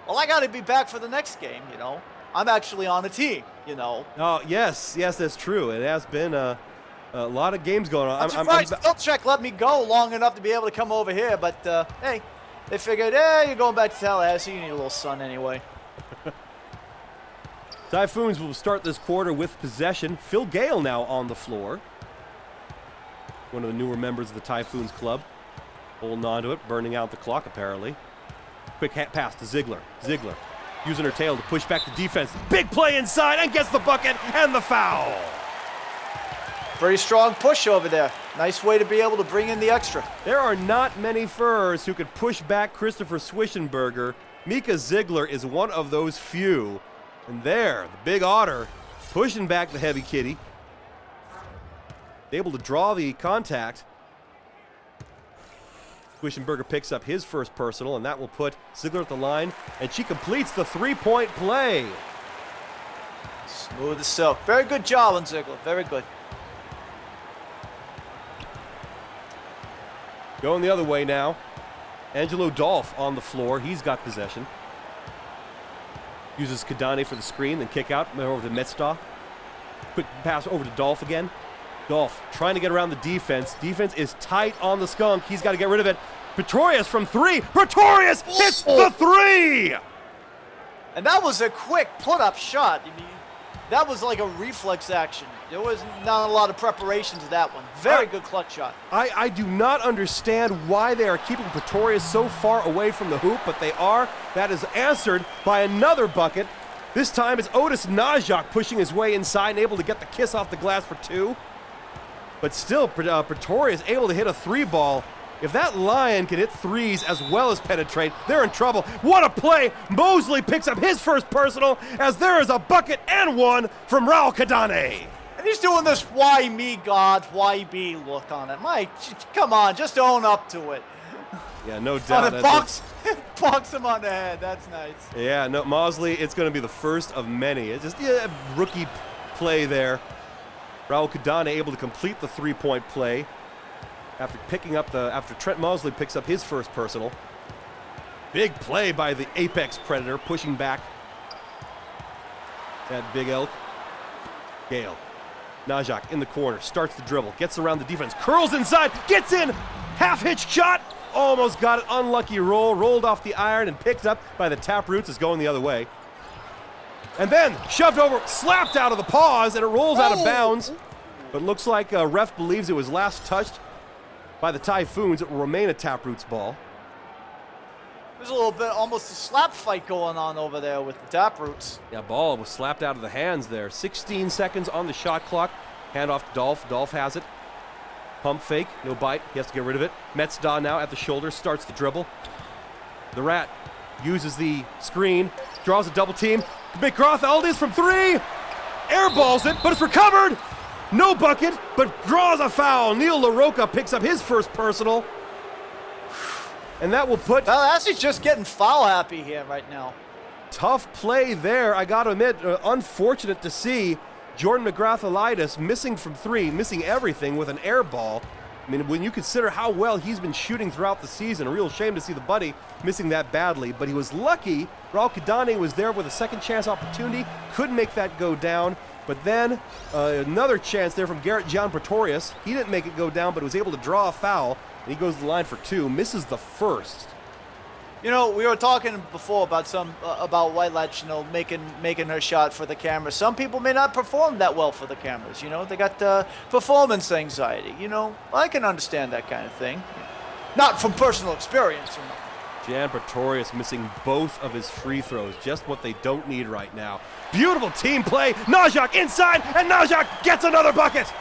well, I got to be back for the next game, you know. I'm actually on a team, you know. Oh, yes, that's true. It has been a lot of games going on. I'm surprised Belichick let me go long enough to be able to come over here, but hey, they figured, you're going back to Tallahassee, you need a little sun anyway. Typhoons will start this quarter with possession. Phil Gale now on the floor. One of the newer members of the Typhoons club. Holding on to it, burning out the clock apparently. Quick pass to Ziegler. Ziegler using her tail to push back the defense. Big play inside and gets the bucket and the foul. Pretty strong push over there. Nice way to be able to bring in the extra. There are not many Furs who could push back Christopher Swishenberger. Mika Ziegler is one of those few. And there, the big otter pushing back the heavy kitty. Able to draw the contact. Swishenberger picks up his first personal, and that will put Ziegler at the line, and she completes the three-point play. Smooth as silk. Very good job on Ziegler. Very good. Going the other way now. Angelo Dolph on the floor. He's got possession. Uses Kadane for the screen, then kick out over to Metzdorf. Quick pass over to Dolph again. Dolph trying to get around the defense. Defense is tight on the skunk. He's got to get rid of it. Pretorius from three. Pretorius hits the three! And that was a quick put-up shot. I mean, that was like a reflex action. There was not a lot of preparation to that one. Very good clutch shot. I do not understand why they are keeping Pretorius so far away from the hoop, but they are. That is answered by another bucket. This time it's Otis Najak pushing his way inside and able to get the kiss off the glass for two. But still, Pretorius able to hit a three ball. If that Lion can hit threes as well as penetrate, they're in trouble. What a play! Mosley picks up his first personal as there is a bucket and one from Raul Kadane. And he's doing this why me, God, why be look on it. Mike, come on, just own up to it. Yeah, no doubt. Box him on the head. That's nice. Yeah, no, Mosley, it's going to be the first of many. It's just rookie play there. Raul Kadane able to complete the three-point play after Trent Mosley picks up his first personal. Big play by the Apex Predator, pushing back that big elk. Gale. Najak in the corner, starts the dribble, gets around the defense, curls inside, gets in, half-hitch shot, almost got it, unlucky roll, rolled off the iron and picked up by the Taproots, is going the other way. And then shoved over, slapped out of the paws, and it rolls out of bounds. But looks like a ref believes it was last touched by the Typhoons. It will remain a Taproots ball. There's a little bit, almost a slap fight going on over there with the Taproots. Yeah, ball was slapped out of the hands there. 16 seconds on the shot clock. Hand off to Dolph. Dolph has it. Pump fake, no bite. He has to get rid of it. Metzdorf now at the shoulder, starts the dribble. The Rat uses the screen, draws a double team. McGrath Aldis from three. Airballs it, but it's recovered. No bucket, but draws a foul. Neil LaRocca picks up his first personal. And that will put... Tallahassee's just getting foul happy here right now. Tough play there, I got to admit. Unfortunate to see Jordan McGrath-Elitis missing from three, missing everything with an air ball. I mean, when you consider how well he's been shooting throughout the season, a real shame to see the buddy missing that badly. But he was lucky. Raul Kadane was there with a second chance opportunity. Couldn't make that go down. But then another chance there from Garrett John Pretorius. He didn't make it go down, but was able to draw a foul. And he goes to the line for two, misses the first. You know, we were talking before about about White Latch, you know, making her shot for the camera. Some people may not perform that well for the cameras. You know, they got performance anxiety. You know, I can understand that kind of thing. Not from personal experience. You know. Jan Pretorius missing both of his free throws, just what they don't need right now. Beautiful team play. Najak inside, and Najak gets another bucket.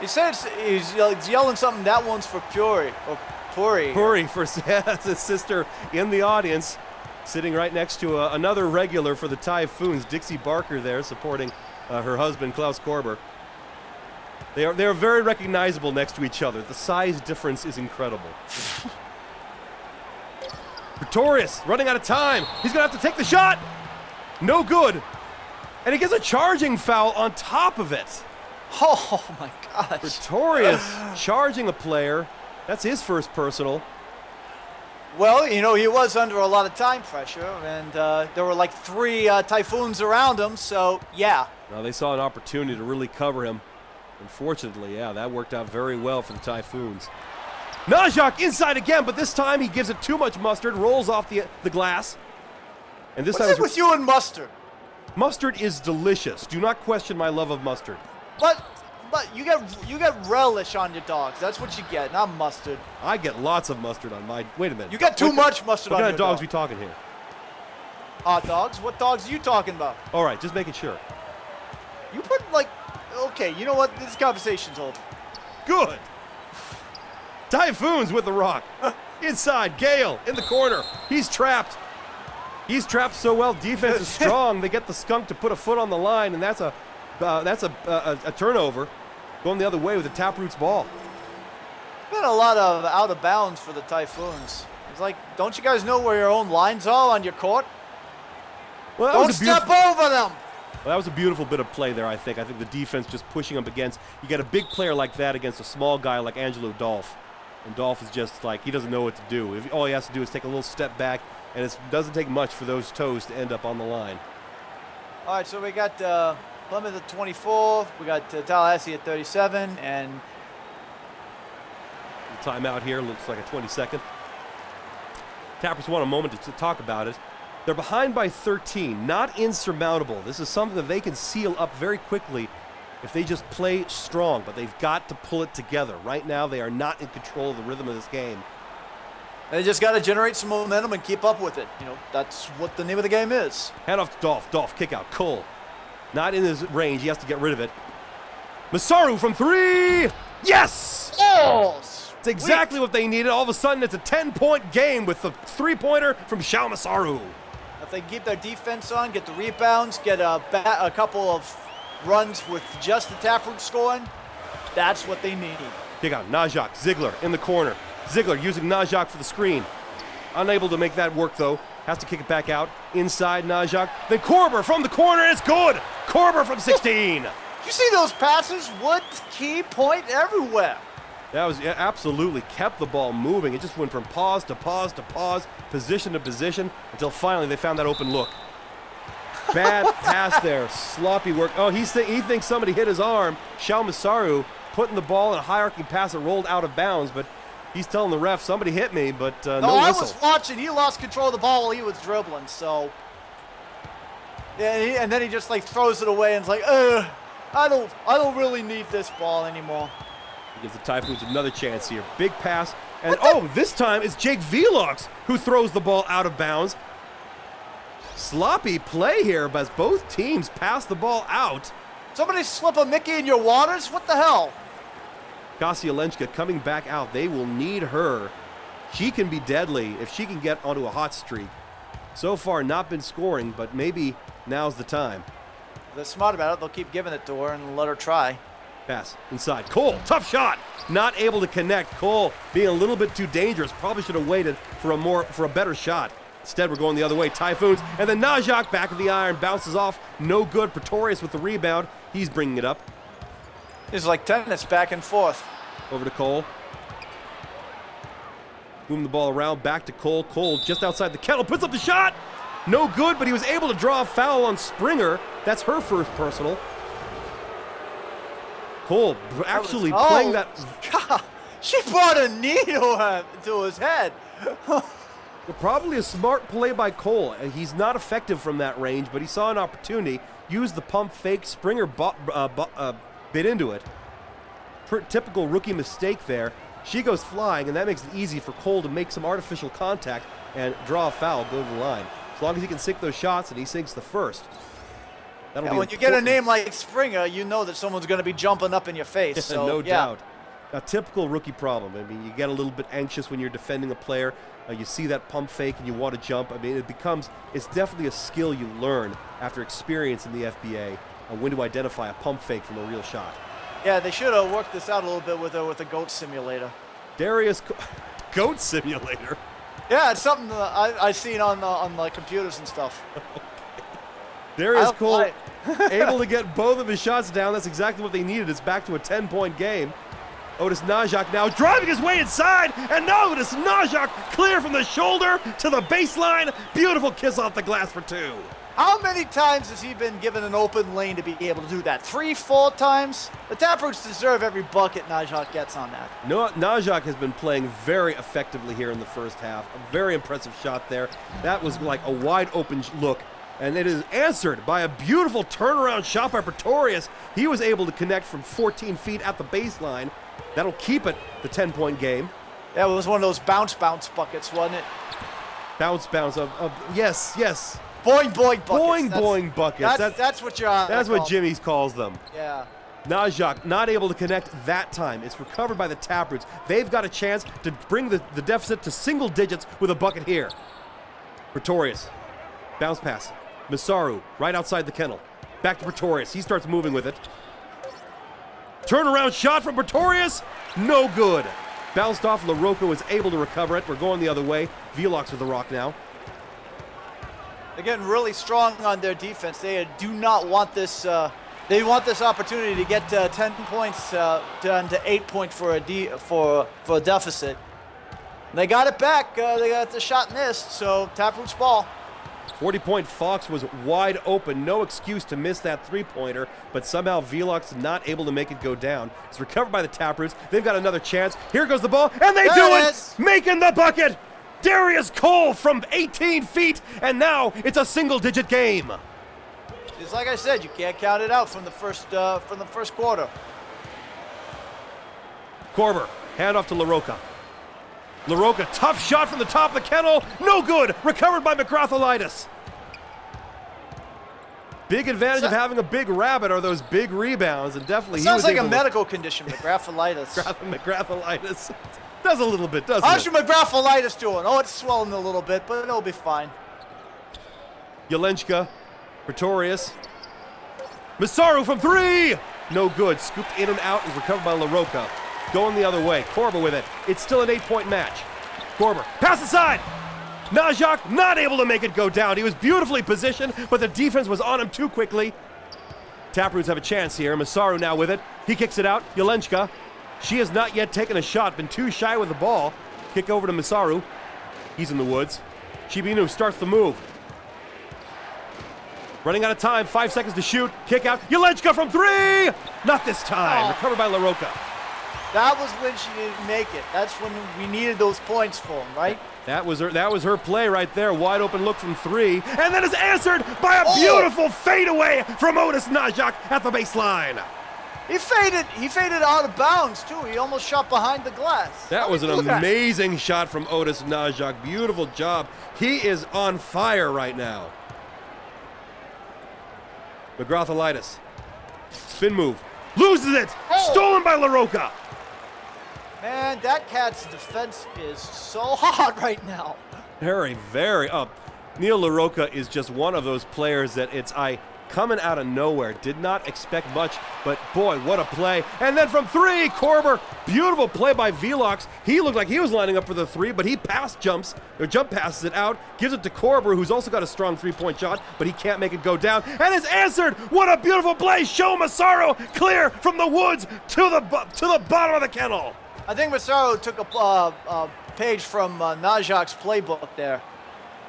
He says he's yelling something. That one's for Puri. Or Puri. Puri for his sister in the audience, sitting right next to another regular for the Typhoons, Dixie Barker there, supporting her husband, Klaus Korber. They are very recognizable next to each other. The size difference is incredible. Pretorius running out of time. He's going to have to take the shot. No good. And he gets a charging foul on top of it. Oh, my gosh. Pretorius charging a player. That's his first personal. Well, you know, he was under a lot of time pressure, and there were like 3 Typhoons around him, so yeah. Now they saw an opportunity to really cover him. Unfortunately, yeah, that worked out very well for the Typhoons. Najak inside again, but this time he gives it too much mustard, rolls off the glass. And this What's time it with you and mustard? Mustard is delicious. Do not question my love of mustard. But you get relish on your dogs. That's what you get, not mustard. I get lots of mustard on my. Wait a minute. You get too much mustard on your What kind of dogs dog. we talking here? Hot dogs? What dogs are you talking about? All right, just making sure. You put like, okay, you know what? This conversation's over. Good. Typhoons with the rock. Inside, Gale in the corner. He's trapped. He's trapped so well. Defense is strong. They get the skunk to put a foot on the line, and that's a turnover. Going the other way with the Taproots ball. Been a lot of out of bounds for the Typhoons. It's like, don't you guys know where your own lines are on your court? Well, that Don't was a step over them. Well, that was a beautiful bit of play there, I think. I think the defense just pushing up against. You get a big player like that against a small guy like Angelo Dolph. And Dolph is just like, he doesn't know what to do. All he has to do is take a little step back, and it doesn't take much for those toes to end up on the line. All right, so we got Plymouth at 24. We got Tallahassee at 37, and The timeout here looks like a 20-second. Tappers want a moment to talk about it. They're behind by 13, not insurmountable. This is something that they can seal up very quickly if they just play strong, but they've got to pull it together. Right now, they are not in control of the rhythm of this game. they just got to generate some momentum and keep up with it. You know, that's what the name of the game is. Hand off to Dolph. Dolph, kick out. Cole. Not in his range. He has to get rid of it. Masaru from 3. Yes! Oh, It's exactly what they needed. All of a sudden, it's a 10-point game with the three-pointer from Shao Masaru. If they keep their defense on, get the rebounds, get a couple of runs with just the Taproot scoring, that's what they need. Kick out. Najak. Ziegler in the corner. Ziegler using Najak for the screen. Unable to make that work, though. Has to kick it back out. Inside Najak. Then Korber from the corner. It's good. Korber from 16. You see those passes? Woods, key, point everywhere. That was absolutely kept the ball moving. It just went from pause to pause to pause, position to position, until finally they found that open look. Bad pass there. Sloppy work. Oh, he thinks somebody hit his arm. Shao Masaru putting the ball in a high-arcing pass that rolled out of bounds, but he's telling the ref, somebody hit me, but no whistle. I was watching. He lost control of the ball while he was dribbling, so. Yeah, and then he just like throws it away and it's like, I don't really need this ball anymore. He gives the Typhoons another chance here. Big pass. And this time it's Jake Velox who throws the ball out of bounds. Sloppy play here, but as both teams pass the ball out. Somebody slip a Mickey in your waters? What the hell? Gosielenchka coming back out. They will need her. She can be deadly if she can get onto a hot streak. So far, not been scoring, but maybe now's the time. If they're smart about it, they'll keep giving it to her and let her try. Pass inside. Cole, tough shot. Not able to connect. Cole being a little bit too dangerous. Probably should have waited for a better shot. Instead, we're going the other way. Typhoons. And then Najak back of the iron. Bounces off. No good. Pretorius with the rebound. He's bringing it up. It's like tennis, back and forth. Over to Cole. Moving the ball around. Back to Cole. Cole just outside the kettle. Puts up the shot. No good, but he was able to draw a foul on Springer. That's her first personal. Cole actually playing that. God, she brought a knee to his head. Probably a smart play by Cole. He's not effective from that range, but he saw an opportunity. Used the pump fake. Springer bit into it. Typical rookie mistake there. She goes flying, and that makes it easy for Cole to make some artificial contact and draw a foul, go to the line. As long as he can sink those shots, and he sinks the first. That'll be when you get a name like Springer, you know that someone's going to be jumping up in your face. So, no doubt. A typical rookie problem. I mean, you get a little bit anxious when you're defending a player. You see that pump fake and you want to jump. I mean, it's definitely a skill you learn after experience in the FBA on when to identify a pump fake from a real shot. Yeah, they should have worked this out a little bit with a goat simulator. Goat simulator? Yeah, it's something that I've seen on the computers and stuff. Darius Cole able to get both of his shots down. That's exactly what they needed. It's back to a 10-point game. Otis Najak now driving his way inside, and now Otis Najak clear from the shoulder to the baseline. Beautiful kiss off the glass for 2. How many times has he been given an open lane to be able to do that? 3, 4 times? The Taproots deserve every bucket Najak gets on that. No, Najak has been playing very effectively here in the first half. A very impressive shot there. That was like a wide open look. And it is answered by a beautiful turnaround shot by Pretorius. He was able to connect from 14 feet at the baseline. That'll keep it the 10-point game. That was one of those bounce buckets, wasn't it? Bounce of yes. Boing buckets. Boing buckets. That's what you're on. That's what Jimmy's calls them. Yeah. Najak not able to connect that time. It's recovered by the Taproots. They've got a chance to bring the deficit to single digits with a bucket here. Pretorius. Bounce pass. Masaru right outside the kennel. Back to Pretorius. He starts moving with it. Turnaround shot from Pretorius. No good. Bounced off. LaRocca was able to recover it. We're going the other way. Velox with the rock now. They're getting really strong on their defense. They do not want this. They want this opportunity to get 10 points down to 8 points for a deficit. They got it back. They got the shot missed. So Taproots ball. 40-point Fox was wide open. No excuse to miss that three-pointer, but somehow Velox not able to make it go down. It's recovered by the Taproots. They've got another chance. Here goes the ball, and they do it! Making the bucket! Darius Cole from 18 feet, and now it's a single-digit game. Just like I said, you can't count it out from the first quarter. Korber, handoff to LaRocca. LaRocca, tough shot from the top of the kennel. No good. Recovered by McGratholitis. Big advantage of having a big rabbit are those big rebounds, and definitely he was sounds like a medical condition, McGratholitis. McGratholitis. Does a little bit, doesn't it? How's your McGratholitis doing? Oh, it's swelling a little bit, but it'll be fine. Jelenchka, Pretorius. Masaru from 3. No good. Scooped in and out and recovered by LaRocca. Going the other way. Korber with it. It's still an 8-point match. Korber, pass aside. Najak not able to make it go down. He was beautifully positioned, but the defense was on him too quickly. Taproots have a chance here. Masaru now with it. He kicks it out. Jelenchka. She has not yet taken a shot. Been too shy with the ball. Kick over to Masaru. He's in the woods. Chibinu starts the move. Running out of time. 5 seconds to shoot. Kick out. Jelenchka from 3. Not this time. Recovered by LaRocca. That was when she didn't make it. That's when we needed those points for him, right? That was her play right there. Wide open look from 3. And that is answered by a beautiful fadeaway from Otis Najak at the baseline. He faded out of bounds, too. He almost shot behind the glass. That was an amazing shot from Otis Najak. Beautiful job. He is on fire right now. McGratholitis. Spin move. Loses it. Stolen by LaRocca. Man, that cat's defense is so hard right now. Very, very up. Neil LaRocca is just one of those players that it's coming out of nowhere. Did not expect much, but boy, what a play. And then from 3, Korber. Beautiful play by Velox. He looked like he was lining up for the 3, but he jump passes it out, gives it to Korber, who's also got a strong 3-point shot, but he can't make it go down. And it's answered. What a beautiful play. Sho Masaru clear from the woods to the bottom of the kennel. I think Masaru took a page from Najak's playbook there.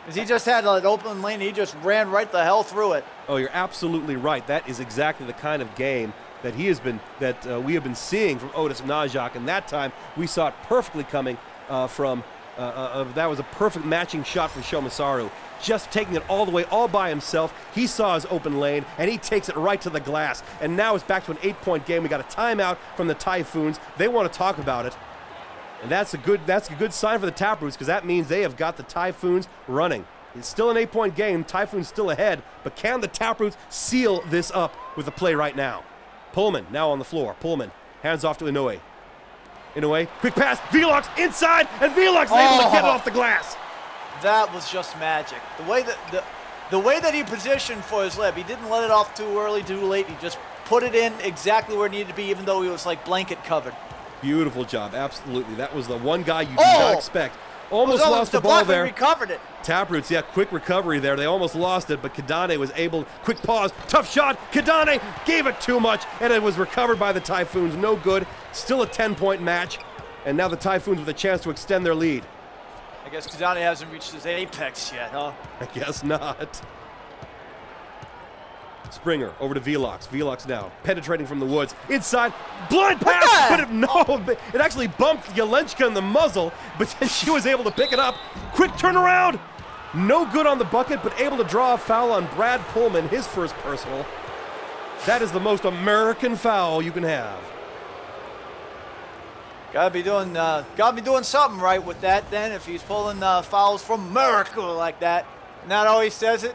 Because he just had an open lane. He just ran right the hell through it. Oh, you're absolutely right. That is exactly the kind of game that we have been seeing from Otis Najak. And that time, we saw it perfectly coming that was a perfect matching shot from Sho Masaru. Just taking it all the way, all by himself. He saw his open lane, and he takes it right to the glass. And now it's back to an 8-point game. We got a timeout from the Typhoons. They want to talk about it. And that's a good sign for the Taproots, because that means they have got the Typhoons running. It's still an 8-point game. Typhoons still ahead. But can the Taproots seal this up with the play right now? Pullman now on the floor. Pullman hands off to Inoue. Inoue, quick pass. Velox inside, and Velox is able to get it off the glass. That was just magic. The way that he positioned for his lip, he didn't let it off too early, too late. He just put it in exactly where it needed to be, even though he was like blanket covered. Beautiful job, absolutely. That was the one guy you did not expect. Almost lost the ball there. Recovered it. Taproots, yeah, quick recovery there. They almost lost it, but Kidane was able, quick pause, tough shot. Kidane gave it too much, and it was recovered by the Typhoons. No good. Still a 10-point match, and now the Typhoons with a chance to extend their lead. I guess Kidane hasn't reached his apex yet, huh? I guess not. Springer over to Velox. Velox now penetrating from the woods. Inside, blind pass, but it actually bumped Jelenchka in the muzzle, but then she was able to pick it up. Quick turnaround. No good on the bucket, but able to draw a foul on Brad Pullman, his first personal. That is the most American foul you can have. Gotta be doing something right with that then if he's pulling fouls from America like that. Not always says it.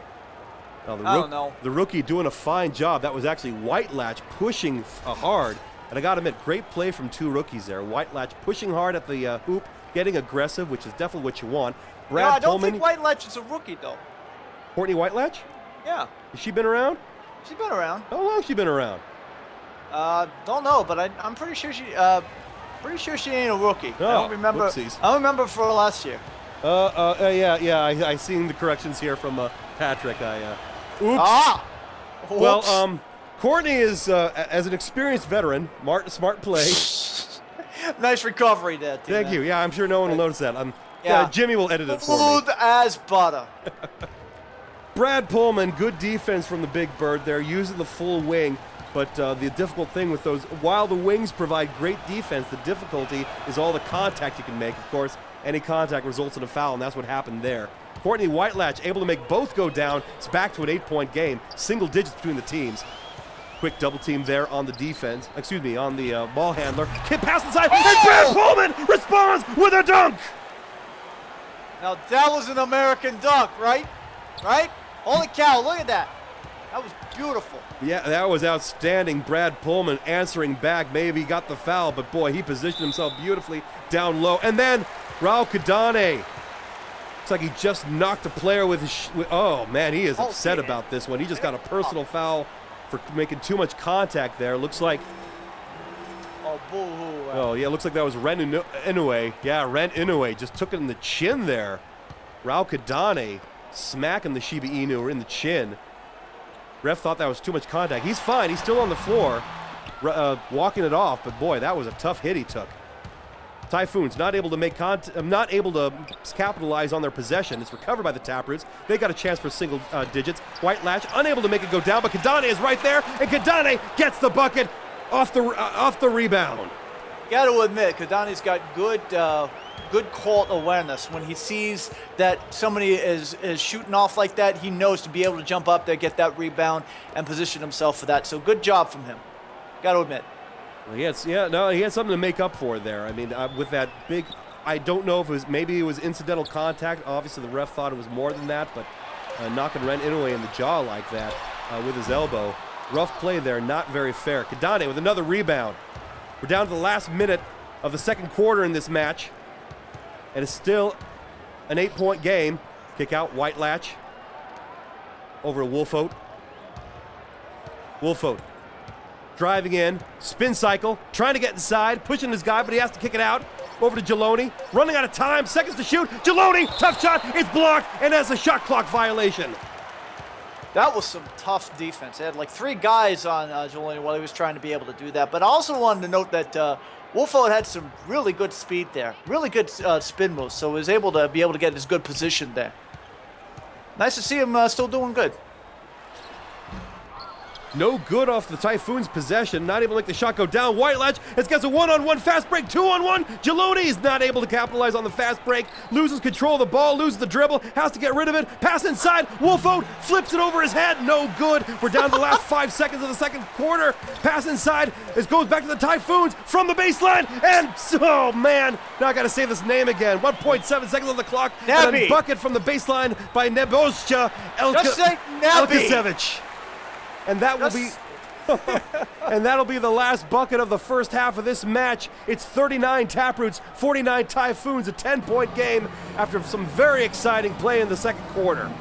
I don't know. The rookie doing a fine job. That was actually Whitelatch pushing hard. And I got to admit, great play from two rookies there. Whitelatch pushing hard at the hoop, getting aggressive, which is definitely what you want. Brad I don't Pullman, think Whitelatch is a rookie, though. Courtney Whitelatch? Yeah. Has she been around? She's been around. How long has she been around? Don't know, but I'm pretty sure she ain't a rookie. Oh, I don't remember. Whoopsies. I don't remember for last year. Yeah. I seen the corrections here from Patrick. Oops. Ah! Well, Courtney is, as an experienced veteran, smart play. Nice recovery there, T-Man. Thank you. Yeah, I'm sure no one will notice that. Jimmy will edit it for me. Smooth as butter. Brad Pullman, good defense from the Big Bird there, using the full wing. But the difficult thing with those, while the wings provide great defense, the difficulty is all the contact you can make. Of course, any contact results in a foul, and that's what happened there. Courtney Whitelatch able to make both go down. It's back to an 8-point game. Single digits between the teams. Quick double team there on the defense. Excuse me, on the ball handler. Kid pass inside, and Brad Pullman responds with a dunk. Now that was an American dunk, right? Right? Holy cow, look at that. That was beautiful. Yeah, that was outstanding. Brad Pullman answering back. Maybe he got the foul, but boy, he positioned himself beautifully down low. And then Raul Kidane. Looks like he just knocked a player with his oh, man, he is upset about this one. He just got a personal foul for making too much contact there. Looks like... Oh, boo-hoo. Oh, yeah, looks like that was Ren Inoue. Yeah, Ren Inoue just took it in the chin there. Raul Kidane smacking the Shiba Inu in the chin. Ref thought that was too much contact. He's fine. He's still on the floor, walking it off. But boy, that was a tough hit he took. Typhoons not able to make not able to capitalize on their possession. It's recovered by the Taproots. They got a chance for single digits. Whitelatch unable to make it go down, but Kidane is right there, and Kidane gets the bucket off the rebound. Got to admit, Kidane's got good court awareness. When he sees that somebody is shooting off like that, he knows to be able to jump up there, get that rebound, and position himself for that. So good job from him. Got to admit. Well, he had something to make up for there. I mean, with that big, I don't know if maybe it was incidental contact. Obviously, the ref thought it was more than that, but knocking Ren Inoue in the jaw like that with his elbow. Rough play there, not very fair. Kidane with another rebound. We're down to the last minute of the second quarter in this match. And it's still an 8-point game. Kick out Whitelatch over to Wolfote. Wolfote driving in, spin cycle, trying to get inside, pushing his guy, but he has to kick it out. Over to Geloni, running out of time, seconds to shoot. Geloni, tough shot, it's blocked, and that's a shot clock violation. That was some tough defense. They had like 3 guys on Geloni while he was trying to be able to do that. But I also wanted to note that Wolfote had some really good speed there, really good spin moves, so he was able to get his good position there. Nice to see him still doing good. No good off the Typhoons' possession. Not able to make the shot go down. Whitelatch has got a one-on-one fast break. 2-on-1. Geloni is not able to capitalize on the fast break. Loses control of the ball. Loses the dribble. Has to get rid of it. Pass inside. Wolfote flips it over his head. No good. We're down to the last 5 seconds of the second quarter. Pass inside. It goes back to the Typhoons from the baseline. And, oh, man. Now I got to say this name again. 1.7 seconds on the clock. And a bucket from the baseline by Nebojsa Elkasevich. And that will be and that'll be the last bucket of the first half of this match. It's 39 Taproots, 49 Typhoons, a 10-point game after some very exciting play in the second quarter.